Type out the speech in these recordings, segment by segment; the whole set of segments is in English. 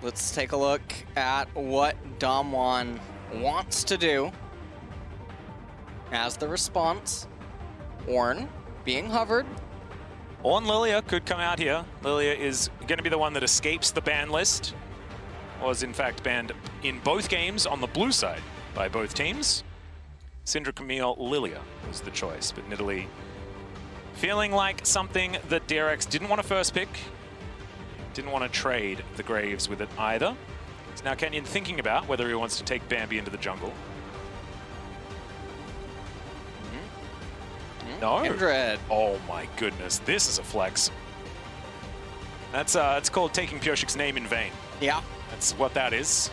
let's take a look at what DAMWON wants to do. As the response, Ornn being hovered. Ornn Lilia could come out here. Lilia is going to be the one that escapes the ban list. Was in fact banned in both games on the blue side by both teams. Syndra Camille Lilia was the choice, but Nidalee feeling like something that DRX didn't want to first pick. Didn't want to trade the Graves with it either. So now Kenyon thinking about whether he wants to take Bambi into the jungle. No. Kindred. Oh my goodness, this is a flex. That's it's called taking Pyosik's name in vain. Yeah. That's what that is.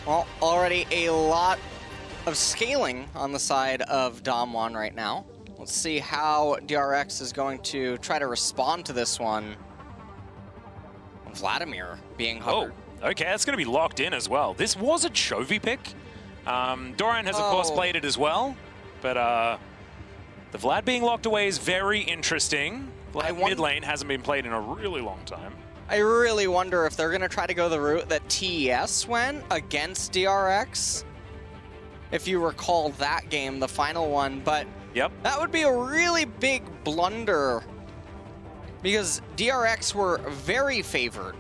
Well, already a lot of scaling on the side of DAMWON right now. Let's see how DRX is going to try to respond to this one. Vladimir being hovered. Oh, okay, that's going to be locked in as well. This was a Chovy pick. Doran has, of course, played it as well, but the Vlad being locked away is very interesting. Vlad mid lane hasn't been played in a really long time. I really wonder if they're going to try to go the route that TES went against DRX. If you recall that game, the final one, but yep, that would be a really big blunder because DRX were very favored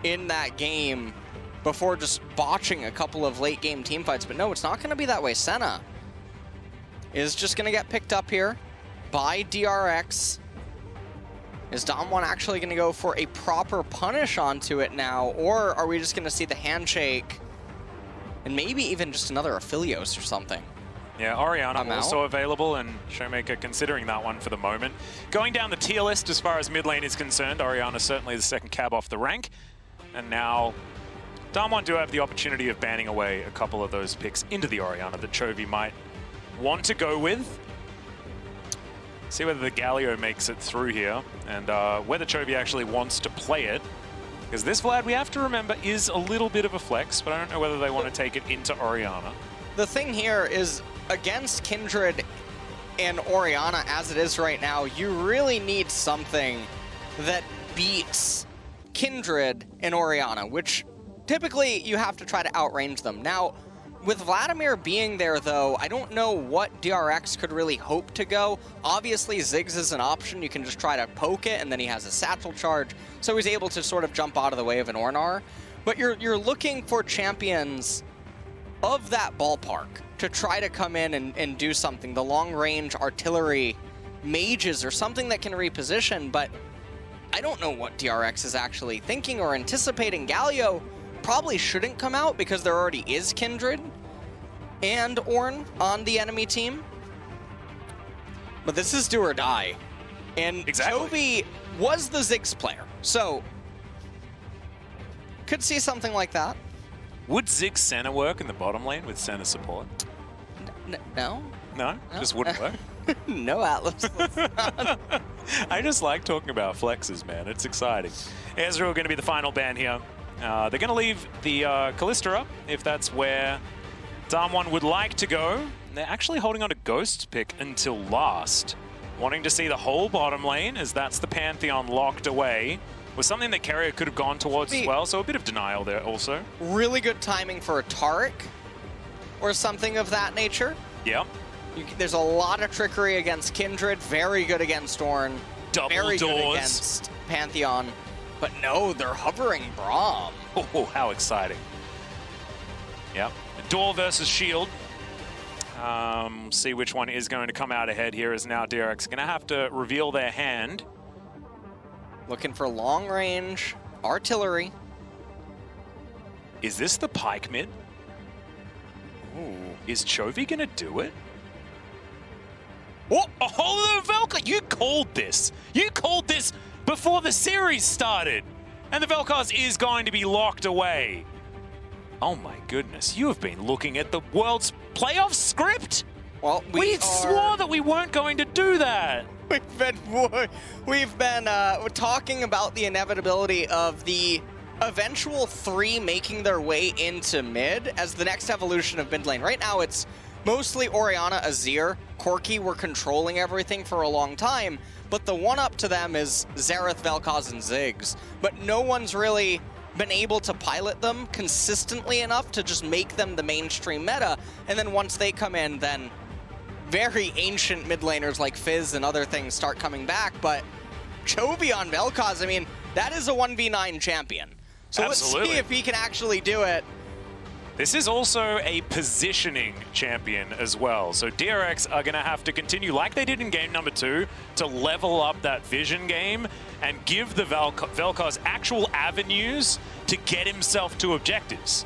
in that game before just botching a couple of late game team fights. But no, it's not going to be that way. Senna is just going to get picked up here by DRX. Is DAMWON actually going to go for a proper punish onto it now, or are we just going to see the handshake and maybe even just another Aphelios or something? Yeah, Orianna also available, and ShowMaker considering that one for the moment. Going down the tier list as far as mid lane is concerned, Orianna certainly the second cab off the rank. And now DAMWON do have the opportunity of banning away a couple of those picks into the Orianna that Chovy might want to go with. See whether the Galio makes it through here, and whether Chovy actually wants to play it. Because this Vlad, we have to remember, is a little bit of a flex, but I don't know whether they want to take it into Orianna. The thing here is, against Kindred and Orianna as it is right now, you really need something that beats Kindred and Orianna, which typically you have to try to outrange them. Now, with Vladimir being there, though, I don't know what DRX could really hope to go. Obviously, Ziggs is an option. You can just try to poke it, and then he has a satchel charge, so he's able to sort of jump out of the way of an Ornn. But you're looking for champions of that ballpark to try to come in and do something. The long-range artillery mages or something that can reposition, but I don't know what DRX is actually thinking or anticipating. Galio probably shouldn't come out because there already is Kindred and Ornn on the enemy team. But this is do or die. And Chovy was the Ziggs player, so could see something like that. Would Ziggs Senna work in the bottom lane with Senna support? No. No? Just wouldn't work? No, Atlas. I just like talking about flexes, man. It's exciting. Ezreal going to be the final ban here. They're going to leave the Kalista up, if that's where DAMWON would like to go. They're actually holding on to Ghost's pick until last. Wanting to see the whole bottom lane, as that's the Pantheon locked away. Was something that Keria could have gone towards as well, so a bit of denial there also. Really good timing for a Taric or something of that nature. Yep. There's a lot of trickery against Kindred, very good against Ornn. Very good against Pantheon. But no, they're hovering Braum. Oh, how exciting. Yep. Door versus Shield. See which one is going to come out ahead here, as now DRX going to have to reveal their hand. Looking for long-range artillery. Is this the Pyke mid? Ooh. Is Chovy going to do it? Oh, the Vel'koz! You called this! You called this before the series started! And the Vel'koz is going to be locked away. Oh my goodness, you have been looking at the world's playoff script? Well, we swore that we weren't going to do that. We've been talking about the inevitability of the eventual 3 making their way into mid as the next evolution of mid lane. Right now it's mostly Orianna, Azir, Corki were controlling everything for a long time, but the one up to them is Xerath, Vel'koz, and Ziggs. But no one's really been able to pilot them consistently enough to just make them the mainstream meta, and then once they come in, then very ancient mid laners like Fizz and other things start coming back. But Chovy on Vel'koz, I mean, that is a 1v9 champion. So Absolutely. Let's see if he can actually do it. This is also a positioning champion as well. So DRX are going to have to continue, like they did in game number 2, to level up that vision game and give the Vel'koz actual avenues to get himself to objectives.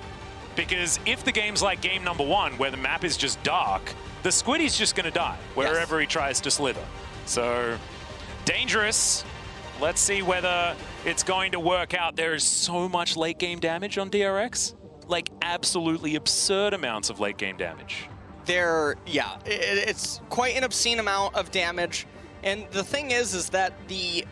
Because if the game's like game number 1, where the map is just dark, the Squiddy's just going to die wherever he tries to slither. So dangerous. Let's see whether it's going to work out. There is so much late game damage on DRX. Like absolutely absurd amounts of late game damage. Yeah, it's quite an obscene amount of damage. And the thing is that the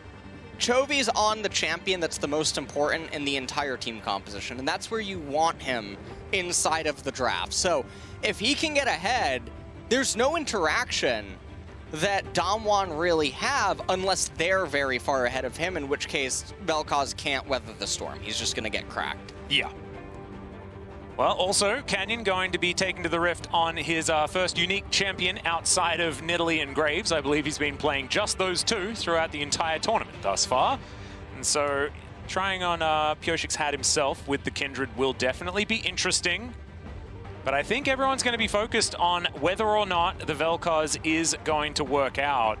Chovy's on the champion that's the most important in the entire team composition. And that's where you want him inside of the draft. So if he can get ahead, there's no interaction that DAMWON really have unless they're very far ahead of him, in which case Vel'koz can't weather the storm. He's just going to get cracked. Yeah. Well, also, Canyon going to be taken to the Rift on his first unique champion outside of Nidalee and Graves. I believe he's been playing just those two throughout the entire tournament thus far. And so trying on Pyosik's hat himself with the Kindred will definitely be interesting. But I think everyone's going to be focused on whether or not the Vel'koz is going to work out.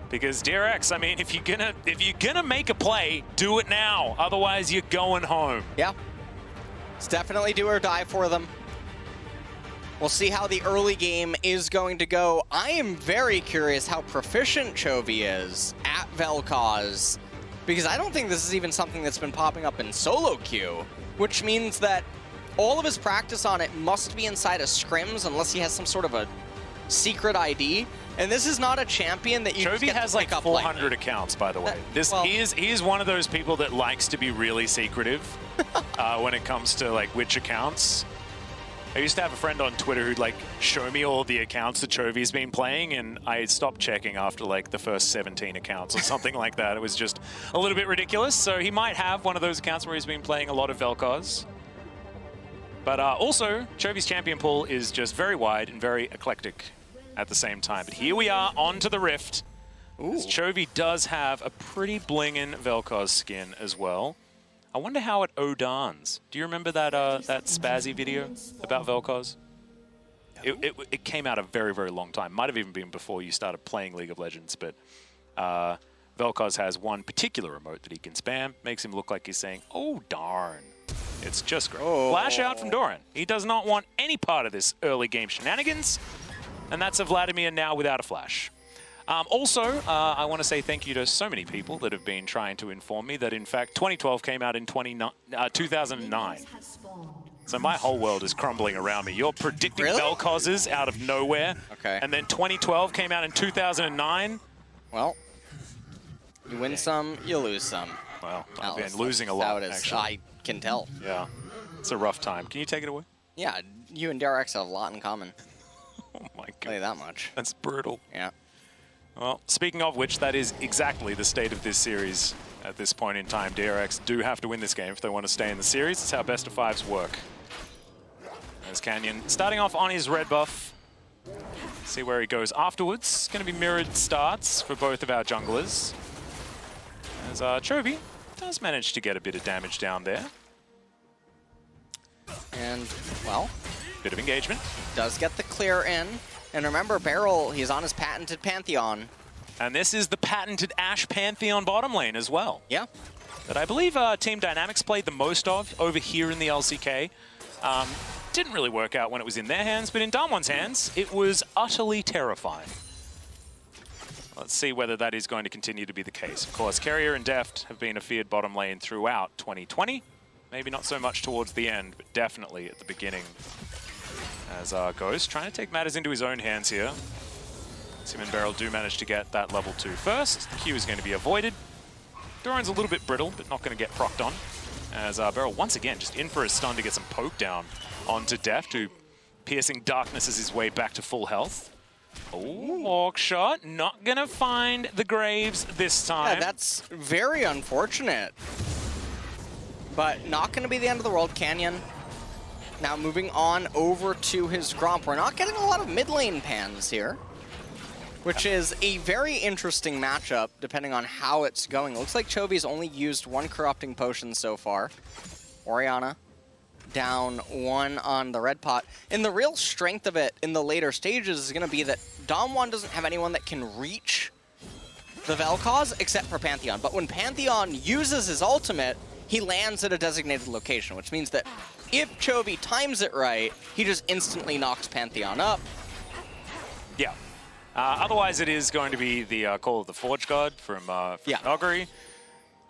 Because DRX, I mean, if you're gonna make a play, do it now. Otherwise, you're going home. Yeah. It's definitely do or die for them. We'll see how the early game is going to go. I am very curious how proficient Chovy is at Vel'koz, because I don't think this is even something that's been popping up in solo queue, which means that all of his practice on it must be inside of scrims unless he has some sort of a secret ID. And this is not a champion that you Chovy has like 400 accounts, by the way. He is one of those people that likes to be really secretive when it comes to like which accounts. I used to have a friend on Twitter who'd like show me all the accounts that Chovy's been playing, and I stopped checking after like the first 17 accounts or something like that. It was just a little bit ridiculous. So he might have one of those accounts where he's been playing a lot of Vel'koz. But also, Chovy's champion pool is just very wide and very eclectic at the same time. But here we are onto the Rift. Chovy does have a pretty blingin' Vel'koz skin as well. I wonder how it Odans. Do you remember that that spazzy video about Vel'koz? It came out a very, very long time. Might have even been before you started playing League of Legends, but Vel'koz has one particular emote that he can spam. Makes him look like he's saying, "Oh, darn." It's just great. Flash out from Doran. He does not want any part of this early game shenanigans. And that's a Vladimir now without a flash. Also, I want to say thank you to so many people that have been trying to inform me that, in fact, 2012 came out in 2009. So my whole world is crumbling around me. You're predicting Vel'koz's out of nowhere. Okay. And then 2012 came out in 2009. Well, you win some, you lose some. Well, I've been losing a lot, actually. I can tell. Yeah. It's a rough time. Can you take it away? Yeah, you and DRX have a lot in common. Oh my god. Tell you that much. That's brutal. Yeah. Well, speaking of which, that is exactly the state of this series at this point in time. DRX do have to win this game if they want to stay in the series. It's how best of fives work. There's Canyon starting off on his red buff. See where he goes afterwards. It's going to be mirrored starts for both of our junglers. As Chovy does manage to get a bit of damage down there. And, well, bit of engagement. Does get the clear in. And remember, Beryl, he's on his patented Pantheon. And this is the patented Ashe Pantheon bottom lane as well. Yeah. That I believe Team Dynamics played the most of over here in the LCK. Didn't really work out when it was in their hands, but in DAMWON's hands, it was utterly terrifying. Let's see whether that is going to continue to be the case. Of course, Keria and Deft have been a feared bottom lane throughout 2020. Maybe not so much towards the end, but definitely at the beginning. As Ghost trying to take matters into his own hands here. Sim and Beryl do manage to get that level 2 first. The Q is going to be avoided. Doran's a little bit brittle, but not going to get procced on. As Beryl once again just in for a stun to get some poke down onto Deft, who piercing darkness is his way back to full health. Oh, walk shot. Not going to find the Graves this time. Yeah, that's very unfortunate. but not going to be the end of the world. Canyon now moving on over to his Gromp. We're not getting a lot of mid lane pans here, which is a very interesting matchup depending on how it's going. It looks like Chovy's only used 1 corrupting potion so far. Orianna down 1 on the red pot. And the real strength of it in the later stages is going to be that DAMWON doesn't have anyone that can reach the Vel'koz except for Pantheon. But when Pantheon uses his ultimate, he lands at a designated location, which means that if Chovy times it right, he just instantly knocks Pantheon up. Yeah. Otherwise, it is going to be the Call of the Forge God from Nuguri.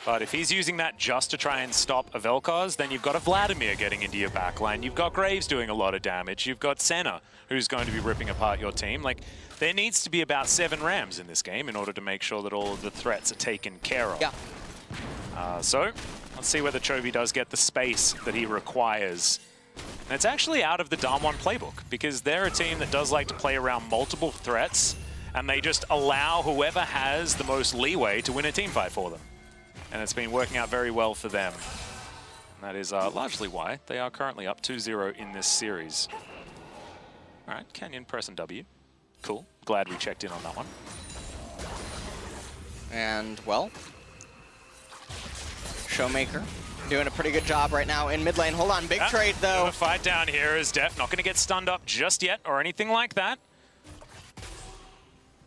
But if he's using that just to try and stop a Vel'koz, then you've got a Vladimir getting into your backline. You've got Graves doing a lot of damage. You've got Senna, who's going to be ripping apart your team. Like, there needs to be about 7 Rams in this game in order to make sure that all of the threats are taken care of. Yeah. So, let's see whether Chovy does get the space that he requires. And it's actually out of the DAMWON playbook, because they're a team that does like to play around multiple threats, and they just allow whoever has the most leeway to win a team fight for them. And it's been working out very well for them. And that is largely why they are currently up 2-0 in this series. All right, Canyon pressing W. Cool. Glad we checked in on that one. And, well, ShowMaker doing a pretty good job right now in mid lane. Hold on, big trade though. A fight down here is Deft. Not going to get stunned up just yet or anything like that.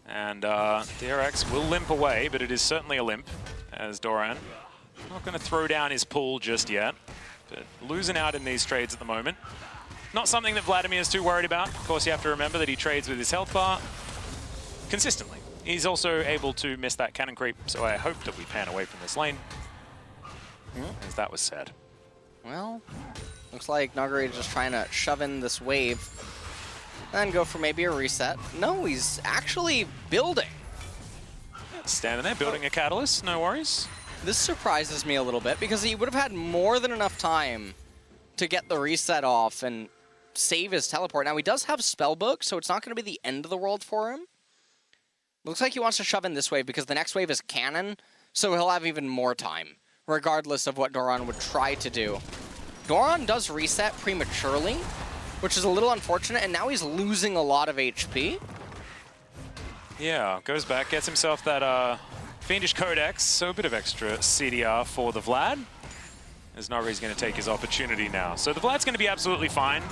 And DRX will limp away, but it is certainly a limp, as Doran not going to throw down his pool just yet. But losing out in these trades at the moment. Not something that Vladimir is too worried about. Of course, you have to remember that he trades with his health bar consistently. He's also able to miss that cannon creep, so I hope that we pan away from this lane, as that was said. Well, looks like Nuguri is just trying to shove in this wave and go for maybe a reset. No, he's actually building. Standing there, building a catalyst, no worries. This surprises me a little bit because he would have had more than enough time to get the reset off and save his teleport. Now, he does have Spellbook, so it's not going to be the end of the world for him. Looks like he wants to shove in this wave because the next wave is cannon, so he'll have even more time, regardless of what Doran would try to do. Doran does reset prematurely, which is a little unfortunate, and now he's losing a lot of HP. Yeah, goes back, gets himself that Fiendish Codex, so a bit of extra CDR for the Vlad, as Nuguri's going to take his opportunity now. So the Vlad's going to be absolutely fine.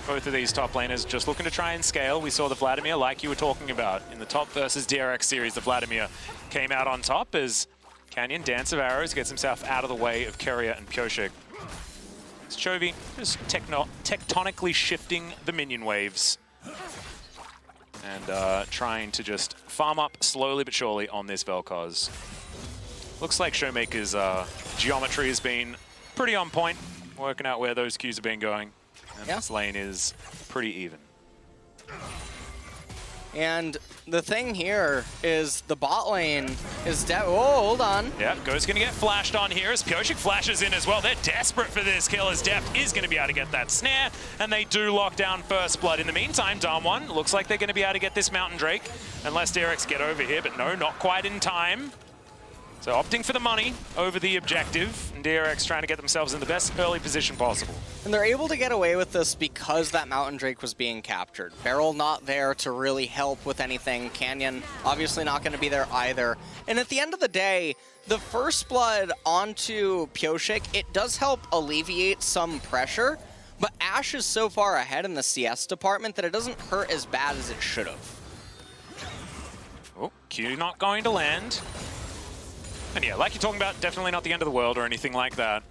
Both of these top laners just looking to try and scale. We saw the Vladimir, like you were talking about, in the top versus DRX series. The Vladimir came out on top as Canyon, Dance of Arrows, gets himself out of the way of Keria and Pyosik. It's Chovy just tectonically shifting the minion waves and trying to just farm up slowly but surely on this Vel'koz. Looks like ShowMaker's geometry has been pretty on point, working out where those Qs have been going. And this lane is pretty even. And the thing here is the bot lane is oh, hold on. Yeah, Go's gonna get flashed on here as Pyosik flashes in as well. They're desperate for this kill as Deft is gonna be able to get that snare, and they do lock down first blood. In the meantime, DAMWON looks like they're gonna be able to get this Mountain Drake, unless DRX get over here, but no, not quite in time. So opting for the money over the objective, and DRX trying to get themselves in the best early position possible. And they're able to get away with this because that Mountain Drake was being captured. Beryl not there to really help with anything. Canyon obviously not going to be there either. And at the end of the day, the first blood onto Pyosik, it does help alleviate some pressure, but Ashe is so far ahead in the CS department that it doesn't hurt as bad as it should have. Oh, Q not going to land. And yeah, like you're talking about, definitely not the end of the world or anything like that.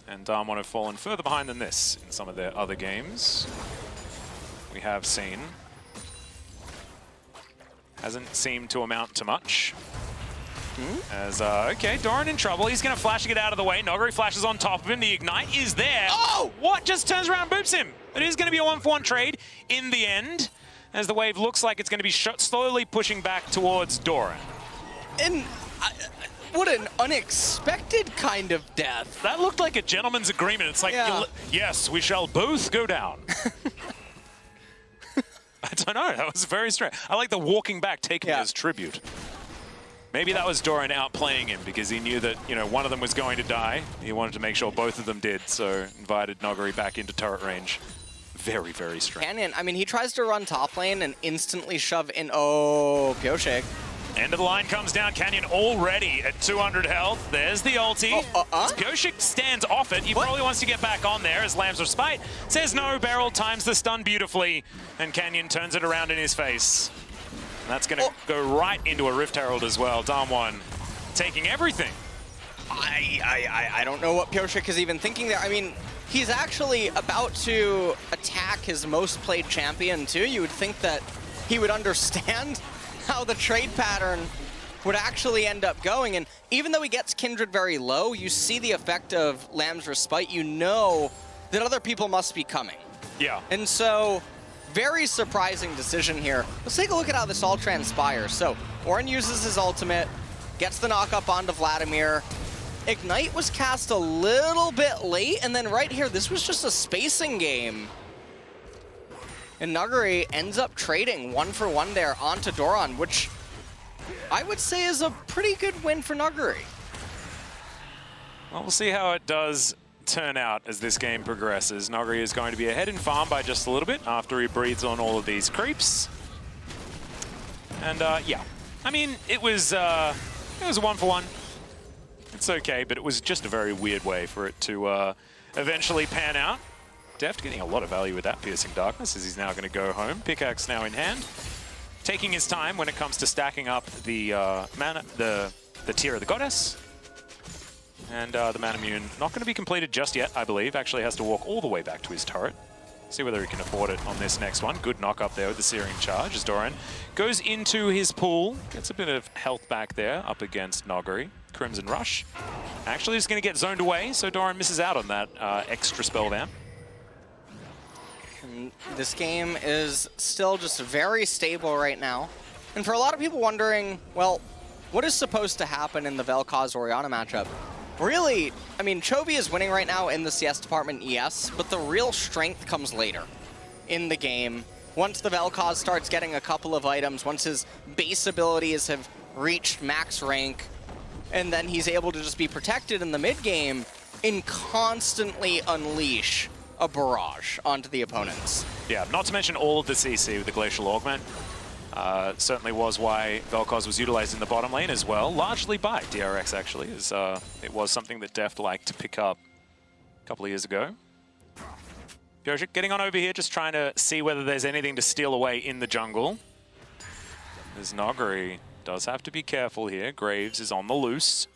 And DAMWON have fallen further behind than this in some of their other games. We have seen. Hasn't seemed to amount to much. As, okay, Doran in trouble. He's going to flash to get out of the way. Nuguri flashes on top of him. The Ignite is there. Oh! What? Just turns around and boops him. It is going to be a 1-for-1 trade in the end, as the wave looks like it's going to be slowly pushing back towards Doran. And what an unexpected kind of death. That looked like a gentleman's agreement. It's like, yes, we shall both go down. I don't know. That was very strange. I like the walking back, taking it as tribute. Maybe that was Doran outplaying him because he knew that, you know, one of them was going to die. He wanted to make sure both of them did, so invited Nuguri back into turret range. Very, very strange. Canyon, I mean, he tries to run top lane and instantly shove in. Oh, Pyosik. End of the line comes down. Canyon already at 200 health. There's the ulti. Pyosik stands off it. He probably wants to get back on there as Lamb's Respite says no. Beryl times the stun beautifully, and Canyon turns it around in his face. And that's going to go right into a Rift Herald as well. DAMWON taking everything. I don't know what Pyosik is even thinking there. I mean, he's actually about to attack his most played champion too. You would think that he would understand how the trade pattern would actually end up going. And even though he gets Kindred very low, you see the effect of Lamb's Respite. You know that other people must be coming. Yeah. And so, very surprising decision here. Let's take a look at how this all transpires. So, Ornn uses his ultimate, gets the knock-up onto Vladimir. Ignite was cast a little bit late, and then right here, this was just a spacing game. And Nuguri ends up trading 1-for-1 there onto Doran, which I would say is a pretty good win for Nuguri. Well, we'll see how it does turn out as this game progresses. Nuguri is going to be ahead in farm by just a little bit after he breathes on all of these creeps. And yeah, I mean, it was a 1-for-1. It's okay, but it was just a very weird way for it to eventually pan out. Deft getting a lot of value with that Piercing Darkness as he's now going to go home. Pickaxe now in hand. Taking his time when it comes to stacking up the mana, the Tear of the Goddess. And the Mana Immune not going to be completed just yet, I believe. Actually has to walk all the way back to his turret. See whether he can afford it on this next one. Good knock up there with the Searing Charge as Doran goes into his pool. Gets a bit of health back there up against Nuguri. Crimson Rush. Actually just going to get zoned away, so Doran misses out on that extra spell vamp. And this game is still just very stable right now. And for a lot of people wondering, well, what is supposed to happen in the Vel'koz Orianna matchup? Really, I mean, Chovy is winning right now in the CS department, yes, but the real strength comes later in the game. Once the Vel'koz starts getting a couple of items, once his base abilities have reached max rank, and then he's able to just be protected in the mid game and constantly unleash a barrage onto the opponents. Yeah, not to mention all of the CC with the Glacial Augment. Certainly was why Vel'koz was utilized in the bottom lane as well, largely by DRX actually, as it was something that Deft liked to pick up a couple of years ago. Pyosik getting on over here, just trying to see whether there's anything to steal away in the jungle. As Nuguri does have to be careful here. Graves is on the loose.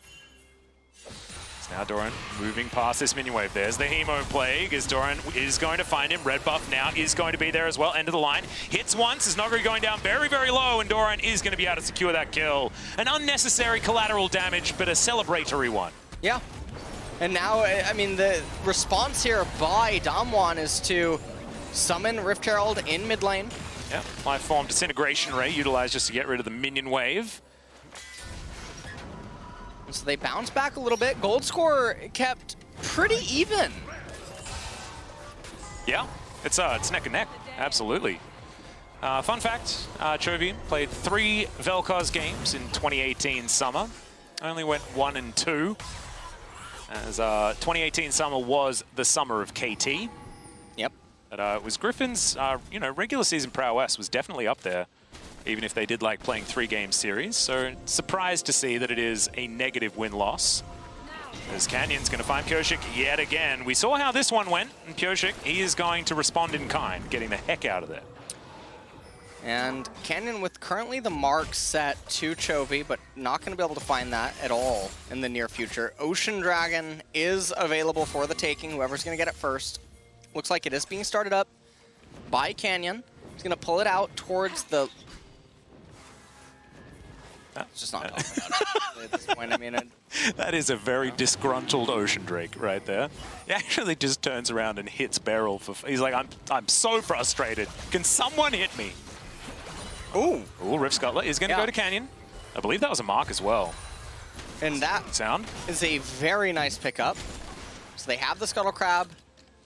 Now Doran moving past this minion wave. There's the Hemo Plague as Doran is going to find him. Red buff now is going to be there as well. End of the line. Hits once as Nuguri going down very, very low, and Doran is going to be able to secure that kill. An unnecessary collateral damage, but a celebratory one. Yeah. And now, I mean, the response here by DAMWON is to summon Rift Herald in mid lane. Yeah, Life Form Disintegration Ray utilized just to get rid of the minion wave. So they bounce back a little bit. Gold score kept pretty even. Yeah, it's neck and neck, absolutely. Fun fact, Chovy played 3 Vel'koz games in 2018 summer. Only went 1 and 2, as 2018 summer was the summer of KT. Yep. But it was Griffin's, you know, regular season prowess was definitely up there, even if they did like playing 3-game series. So surprised to see that it is a negative win-loss. As Canyon's going to find Pyosik yet again. We saw how this one went, and Pyosik, he is going to respond in kind, getting the heck out of there. And Canyon with currently the mark set to Chovy, but not going to be able to find that at all in the near future. Ocean Dragon is available for the taking, whoever's going to get it first. Looks like it is being started up by Canyon. He's going to pull it out towards the... It's just not going at this point. I mean, that is a very disgruntled Ocean Drake right there. He actually just turns around and hits Beryl. He's like, I'm so frustrated. Can someone hit me? Ooh. Ooh, Rift Scuttler is going to go to Canyon. I believe that was a mark as well. And that is a very nice pickup. So they have the Scuttle Crab,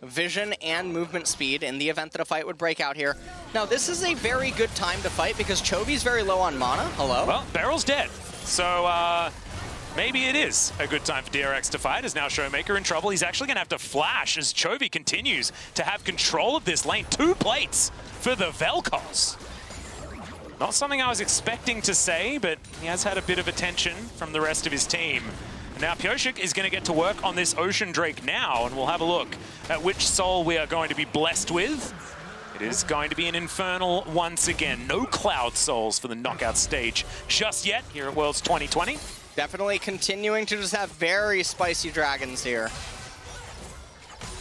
vision, and movement speed in the event that a fight would break out here. Now, this is a very good time to fight because Chovy's very low on mana. Hello? Well, Beryl's dead. So maybe it is a good time for DRX to fight, as now ShowMaker in trouble. He's actually going to have to flash as Chovy continues to have control of this lane. 2 plates for the Vel'koz. Not something I was expecting to say, but he has had a bit of attention from the rest of his team. Now Pyosik is going to get to work on this Ocean Drake now, and we'll have a look at which soul we are going to be blessed with. It is going to be an Infernal once again. No Cloud Souls for the knockout stage just yet here at Worlds 2020. Definitely continuing to just have very spicy dragons here.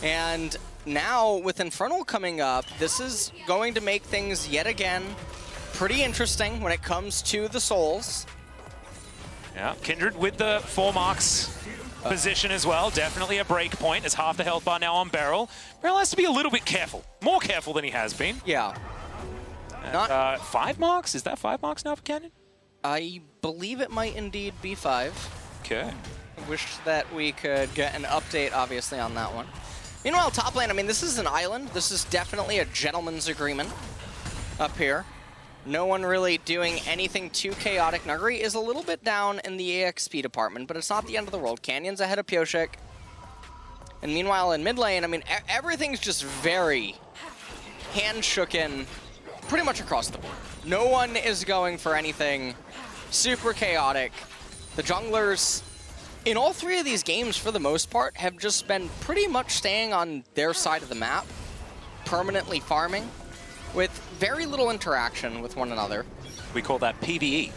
And now with Infernal coming up, this is going to make things yet again pretty interesting when it comes to the souls. Yeah, Kindred with the 4 marks position as well. Definitely a break point. It's half the health bar now on Beryl. Beryl has to be a little bit careful. More careful than he has been. Yeah. And, 5 marks? Is that 5 marks now for Canyon? I believe it might indeed be 5. Okay. I wish that we could get an update, obviously, on that one. Meanwhile, top lane, I mean, this is an island. This is definitely a gentleman's agreement up here. No one really doing anything too chaotic. Nuguri is a little bit down in the EXP department, but it's not the end of the world. Canyon's ahead of Pyosik. And meanwhile, in mid lane, I mean, everything's just very hand-shooken pretty much across the board. No one is going for anything super chaotic. The junglers, in all 3 of these games, for the most part, have just been pretty much staying on their side of the map, permanently farming, with very little interaction with one another. We call that PvE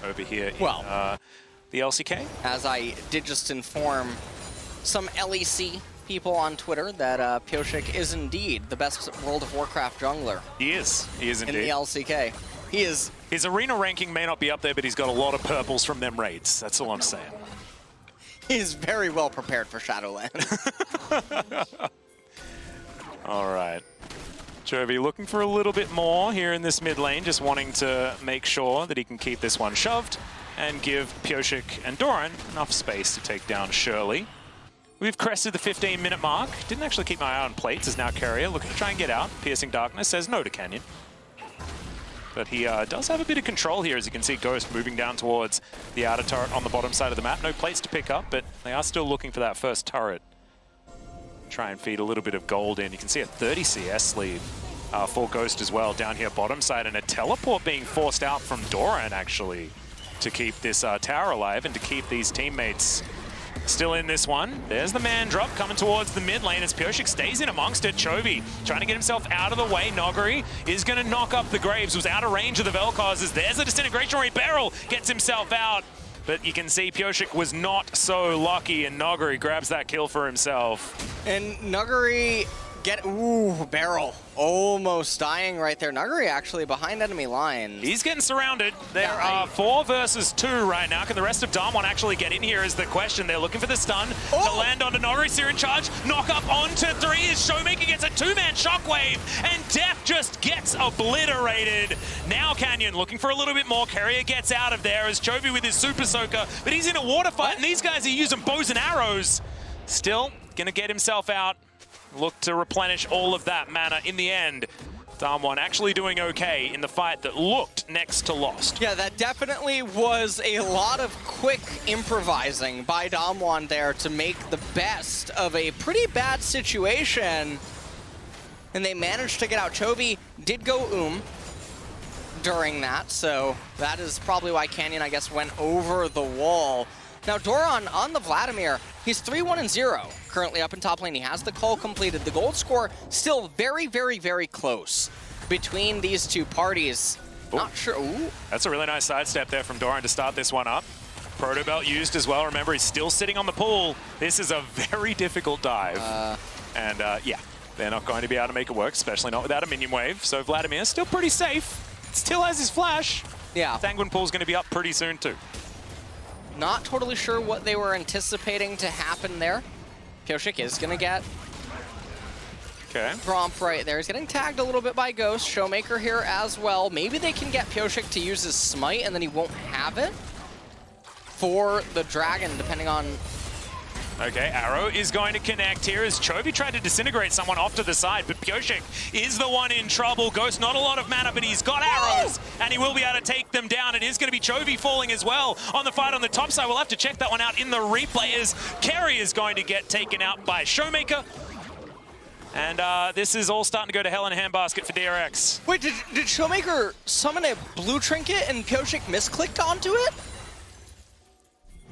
over here in the LCK. As I did just inform some LEC people on Twitter that Pyosik is indeed the best World of Warcraft jungler. He is indeed. In the LCK. He is. His arena ranking may not be up there, but he's got a lot of purples from them raids. That's all I'm saying. He's very well prepared for Shadowlands. All right. Chovy looking for a little bit more here in this mid lane, just wanting to make sure that he can keep this one shoved and give Pyosik and Doran enough space to take down Shirley. We've crested the 15-minute mark. Didn't actually keep my eye on plates, as now Keria looking to try and get out. Piercing Darkness says no to Canyon. But he does have a bit of control here, as you can see Ghost moving down towards the outer turret on the bottom side of the map. No plates to pick up, but they are still looking for that first turret. Try and feed a little bit of gold in. You can see a 30 CS lead for Ghost as well down here bottom side, and a teleport being forced out from Doran actually to keep this tower alive and to keep these teammates still in this one. There's the man drop coming towards the mid lane as Pyosik stays in amongst it. Chovy trying to get himself out of the way. Nuguri is going to knock up the Graves, was out of range of the Vel'koz. There's a disintegration ray. Beryl gets himself out. But you can see Pyosik was not so lucky, and Nuguri grabs that kill for himself. And Nuguri Beryl almost dying right there. Nuguri actually behind enemy lines. He's getting surrounded. There are 4 versus 2 right now. Can the rest of DAMWON actually get in here is the question. They're looking for the stun to land onto Nuguri. Seer in charge. Knock up onto 3 as ShowMaker gets a 2-man shockwave, and Deft just gets obliterated. Now Canyon looking for a little bit more. Keria gets out of there as Chovy with his super soaker, but he's in a water fight, and these guys are using bows and arrows. Still gonna get himself out. Look to replenish all of that mana in the end. DAMWON actually doing okay in the fight that looked next to lost. Yeah, that definitely was a lot of quick improvising by DAMWON there to make the best of a pretty bad situation. And they managed to get out. Chovy did go during that, so that is probably why Canyon, I guess, went over the wall. Now Doran on the Vladimir, he's 3-1-0 currently up in top lane. He has the call completed. The gold score still very, very, very close between these two parties. Not sure. Ooh. That's a really nice sidestep there from Doran to start this one up. Proto Belt used as well. Remember, he's still sitting on the pool. This is a very difficult dive. Yeah, they're not going to be able to make it work, especially not without a minion wave. So Vladimir still pretty safe. Still has his flash. Yeah. Sanguine Pool's going to be up pretty soon too. Not totally sure what they were anticipating to happen there. Pyosik is going to get Braum right there. He's getting tagged a little bit by Ghost. ShowMaker here as well. Maybe they can get Pyosik to use his smite and then he won't have it for the dragon, depending on Okay, Arrow is going to connect here as Chovy tried to disintegrate someone off to the side, but Pyosik is the one in trouble. Ghost, not a lot of mana, but he's got arrows, and he will be able to take them down. It is going to be Chovy falling as well on the fight on the top side. We'll have to check that one out in the replay as Keria is going to get taken out by ShowMaker. And this is all starting to go to hell in a handbasket for DRX. Wait, did ShowMaker summon a blue trinket and Pyosik misclicked onto it?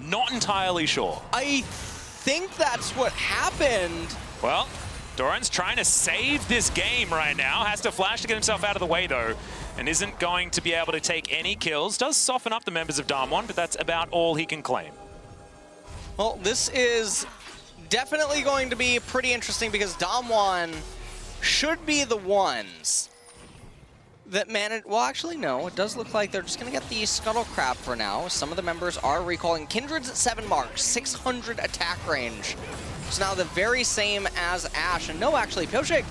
Not entirely sure. I think that's what happened. Well, Doran's trying to save this game right now. Has to flash to get himself out of the way, though, and isn't going to be able to take any kills. Does soften up the members of DAMWON, but that's about all he can claim. Well, this is definitely going to be pretty interesting because DAMWON should be the ones that manage. Well, actually, no. It does look like they're just going to get the Scuttle Crab for now. Some of the members are recalling. Kindred's at 7 marks, 600 attack range. So now the very same as Ashe. And no, actually, Pyosik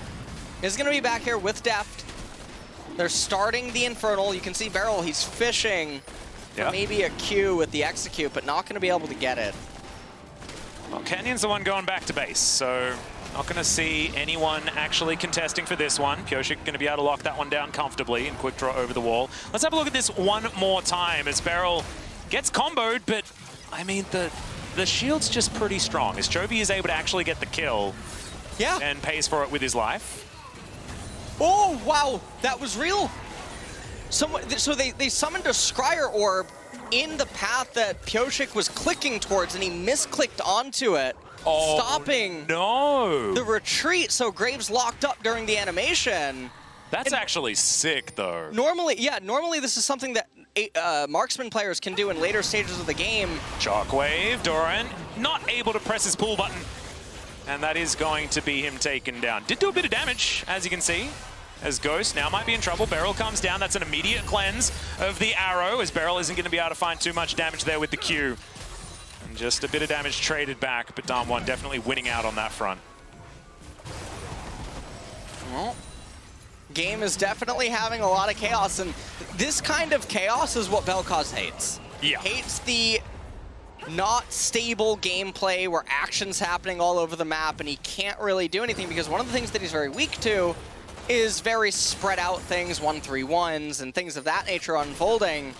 is going to be back here with Deft. They're starting the Infernal. You can see Beryl, he's fishing for maybe a Q with the execute, but not going to be able to get it. Well, Canyon's the one going back to base, so not going to see anyone actually contesting for this one. Pyosik going to be able to lock that one down comfortably and quick draw over the wall. Let's have a look at this one more time as Beryl gets comboed, but I mean, the shield's just pretty strong as Chovy is able to actually get the kill and pays for it with his life. Oh, wow, that was real. So they summoned a Scryer Orb in the path that Pyosik was clicking towards, and he misclicked onto it, stopping the retreat. So Graves locked up during the animation. That's actually sick, though. Normally this is something that marksman players can do in later stages of the game. Shockwave, Doran not able to press his pull button, and that is going to be him taken down. Did do a bit of damage, as you can see, as Ghost now might be in trouble. Beryl comes down. That's an immediate cleanse of the arrow, as Beryl isn't going to be able to find too much damage there with the Q. And just a bit of damage traded back, but DAMWON definitely winning out on that front. Well, game is definitely having a lot of chaos, and this kind of chaos is what Vel'koz hates. Yeah. Hates the not stable gameplay where action's happening all over the map and he can't really do anything, because one of the things that he's very weak to is very spread out things, 1-3-1s and things of that nature unfolding.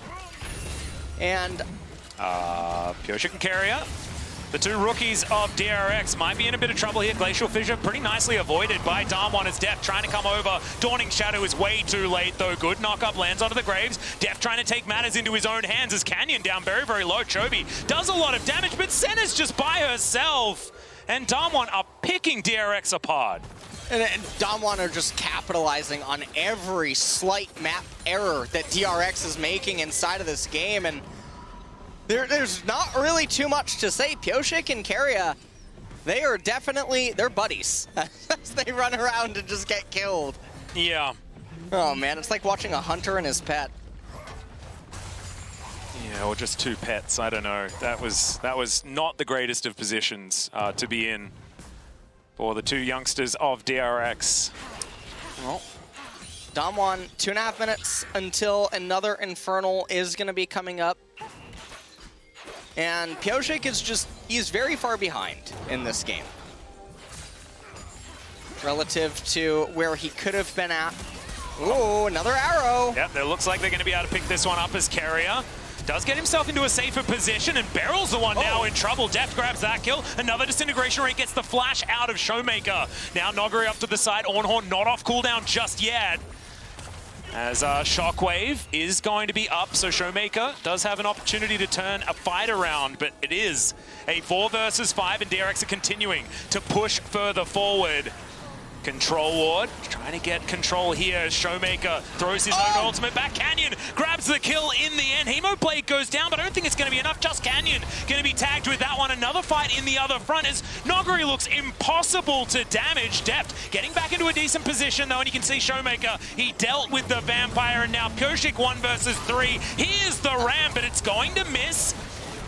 And Pyosik and Keria, the two rookies of DRX, might be in a bit of trouble here. Glacial Fissure pretty nicely avoided by Darmon as Deft trying to come over. Dawning Shadow is way too late, though. Good knock-up lands onto the Graves. Deft trying to take matters into his own hands as Canyon down very, very low. Chovy does a lot of damage, but Senna's just by herself. And DAMWON are picking DRX apart. And DAMWON are just capitalizing on every slight map error that DRX is making inside of this game. And there's not really too much to say. Pyosik and Keria, they are definitely, they're buddies. As they run around and just get killed. Yeah. Oh man, it's like watching a hunter and his pet. Yeah, or just two pets, I don't know. That was not the greatest of positions to be in for the two youngsters of DRX. Well, DAMWON, 2.5 minutes until another Infernal is going to be coming up. And Pyosik is just, he's very far behind in this game relative to where he could have been at. Ooh, another arrow. Yep, it looks like they're going to be able to pick this one up as Keria does get himself into a safer position, and Beryl's the one now in trouble. Deft grabs that kill. Another disintegration rate gets the flash out of ShowMaker. Now Nuguri up to the side. Ornn not off cooldown just yet. As Shockwave is going to be up, so ShowMaker does have an opportunity to turn a fight around, but it is a 4 versus 5, and DRX are continuing to push further forward. Control Ward, trying to get control here as ShowMaker throws his own ultimate back. Canyon grabs the kill in the end. Hemoblade goes down, but I don't think it's going to be enough. Just Canyon going to be tagged with that one. Another fight in the other front as Nuguri looks impossible to damage. Deft getting back into a decent position though, and you can see ShowMaker, he dealt with the Vampire, and now Pyosik 1 versus 3. Here's the ram, but it's going to miss.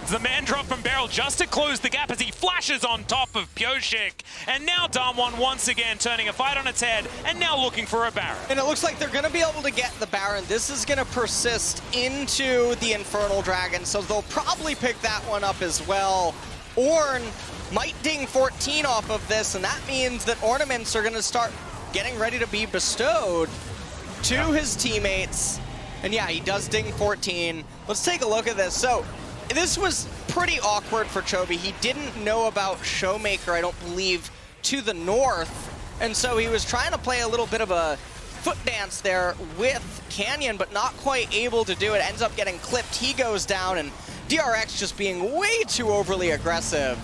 The man drop from Beryl just to close the gap as he flashes on top of Pyosik. And now DAMWON once again turning a fight on its head and now looking for a Baron. And it looks like they're going to be able to get the Baron. This is going to persist into the Infernal Dragon, so they'll probably pick that one up as well. Ornn might ding 14 off of this, and that means that ornaments are going to start getting ready to be bestowed to his teammates. And yeah, he does ding 14. Let's take a look at this. So this was pretty awkward for Chovy. He didn't know about ShowMaker, I don't believe, to the north. And so he was trying to play a little bit of a foot dance there with Canyon, but not quite able to do it. Ends up getting clipped. He goes down, and DRX just being way too overly aggressive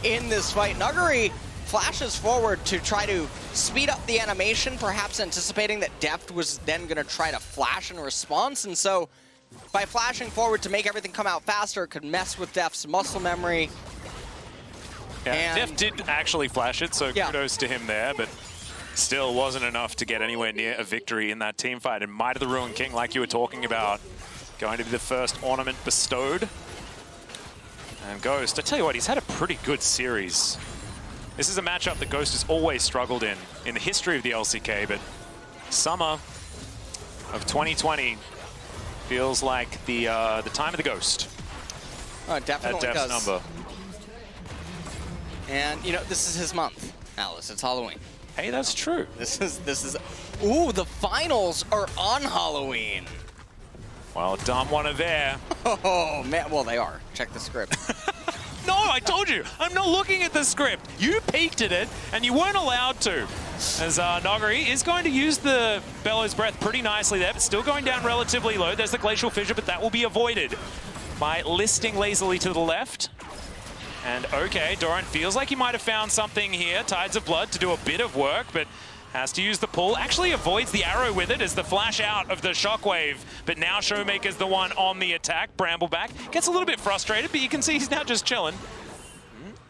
in this fight. Nuguri flashes forward to try to speed up the animation, perhaps anticipating that Deft was then going to try to flash in response. And so by flashing forward to make everything come out faster, it could mess with Deft's muscle memory. Yeah, Deft did actually flash it, so kudos to him there, but still wasn't enough to get anywhere near a victory in that team fight. And Might of the Ruined King, like you were talking about, going to be the first ornament bestowed. And Ghost, I tell you what, he's had a pretty good series. This is a matchup that Ghost has always struggled in the history of the LCK, but summer of 2020 feels like the time of the Ghost. Oh, it definitely at Deft's does. number. And you know, this is his month, Alice. It's Halloween. Hey, that's true. This is. Ooh, the finals are on Halloween. Well, DAMWON are there. Oh man, well they are. Check the script. No, I told you, I'm not looking at the script. You peeked at it, and you weren't allowed to. As Nuguri is going to use the Bellows Breath pretty nicely there, but still going down relatively low. There's the Glacial Fissure, but that will be avoided by listing lazily to the left. And okay, Doran feels like he might have found something here. Tides of Blood to do a bit of work, but has to use the pull. Actually avoids the arrow with it as the flash out of the Shockwave. But now ShowMaker's the one on the attack. Brambleback gets a little bit frustrated, but you can see he's now just chilling.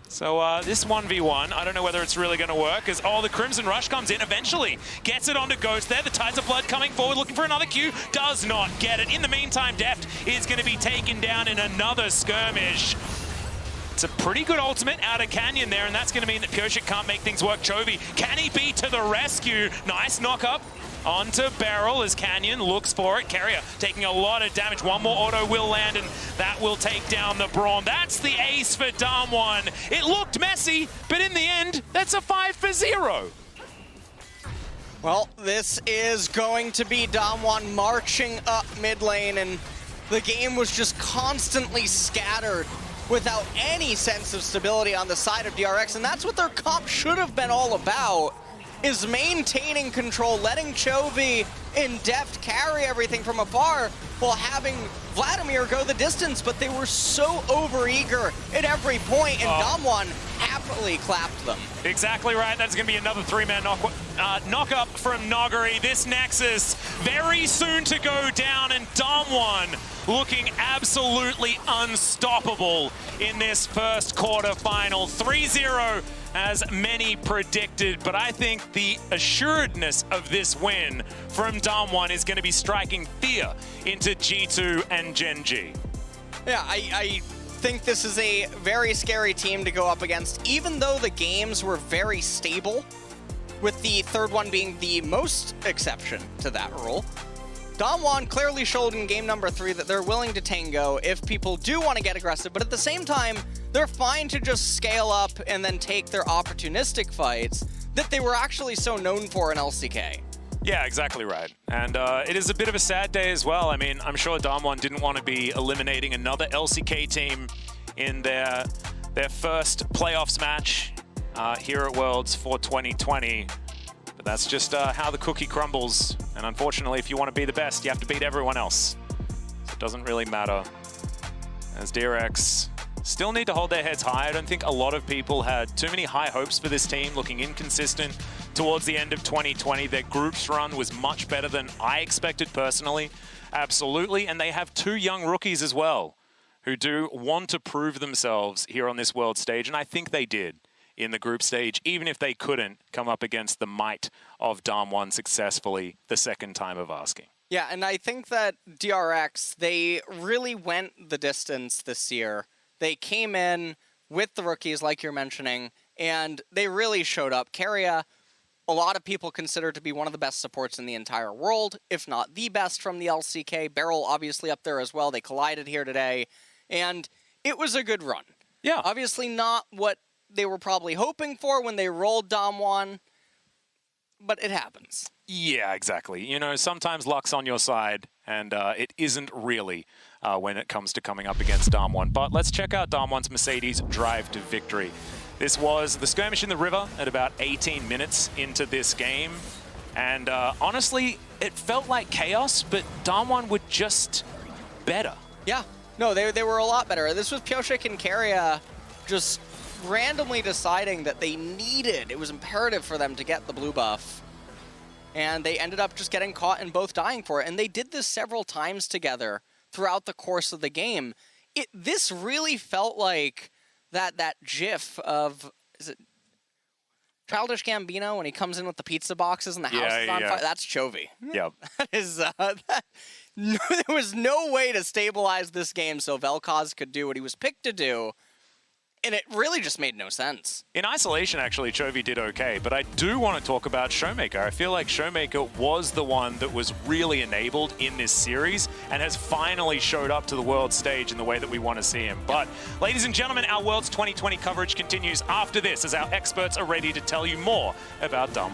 So this 1v1, I don't know whether it's really going to work, as the Crimson Rush comes in eventually. Gets it onto Ghost there. The Tides of Blood coming forward, looking for another Q. Does not get it. In the meantime, Deft is going to be taken down in another skirmish. It's a pretty good ultimate out of Canyon there, and that's going to mean that Pyosik can't make things work. Chovy, can he be to the rescue? Nice knock-up onto Beryl as Canyon looks for it. Keria taking a lot of damage. One more auto will land, and that will take down the Braum. That's the ace for DAMWON. It looked messy, but in the end, that's a 5-0. Well, this is going to be DAMWON marching up mid lane, and the game was just constantly scattered without any sense of stability on the side of DRX, and that's what their comp should have been all about, is maintaining control, letting Chovy and Deft carry everything from afar while having Vladimir go the distance, but they were so overeager at every point, and DAMWON happily clapped them. Exactly right. That's going to be another three-man knock-up from Nuguri. This Nexus very soon to go down, and DAMWON looking absolutely unstoppable in this first quarterfinal. 3-0 as many predicted, but I think the assuredness of this win from DAMWON is going to be striking fear into G2 and Gen G. Yeah, I think this is a very scary team to go up against, even though the games were very stable, with the third one being the most exception to that rule. DAMWON clearly showed in game number 3 that they're willing to tango if people do want to get aggressive, but at the same time, they're fine to just scale up and then take their opportunistic fights that they were actually so known for in LCK. Yeah, exactly right. And it is a bit of a sad day as well. I mean, I'm sure DAMWON didn't want to be eliminating another LCK team in their first playoffs match here at Worlds for 2020. But that's just how the cookie crumbles. And unfortunately, if you want to be the best, you have to beat everyone else. So it doesn't really matter. As DRX still need to hold their heads high. I don't think a lot of people had too many high hopes for this team, looking inconsistent towards the end of 2020. Their groups run was much better than I expected personally. Absolutely. And they have 2 young rookies as well who do want to prove themselves here on this world stage. And I think they did in the group stage, even if they couldn't come up against the might of DAMWON successfully the second time of asking. Yeah, and I think that DRX, they really went the distance this year. They came in with the rookies, like you're mentioning, and they really showed up. Keria, a lot of people consider to be one of the best supports in the entire world, if not the best from the LCK. Beryl obviously up there as well. They collided here today, and it was a good run. Yeah. Obviously not what they were probably hoping for when they rolled DAMWON, but it happens. Yeah, exactly. You know, sometimes luck's on your side, and it isn't really when it comes to coming up against DAMWON. But let's check out DAMWON's Mercedes drive to victory. This was the skirmish in the river at about 18 minutes into this game. And honestly, it felt like chaos, but DAMWON were just better. Yeah. No, they were a lot better. This was Pyosik and Keria just randomly deciding that they needed, it was imperative for them to get the blue buff. And they ended up just getting caught and both dying for it. And they did this several times together throughout the course of the game. This really felt like that GIF of, is it Childish Gambino when he comes in with the pizza boxes and the house is on fire? That's Chovy. Yep. That is, there was no way to stabilize this game so Vel'koz could do what he was picked to do. And it really just made no sense. In isolation, actually, Chovy did okay, but I do want to talk about ShowMaker. I feel like ShowMaker was the one that was really enabled in this series and has finally showed up to the world stage in the way that we want to see him. But, ladies and gentlemen, our Worlds 2020 coverage continues after this as our experts are ready to tell you more about DAMWON.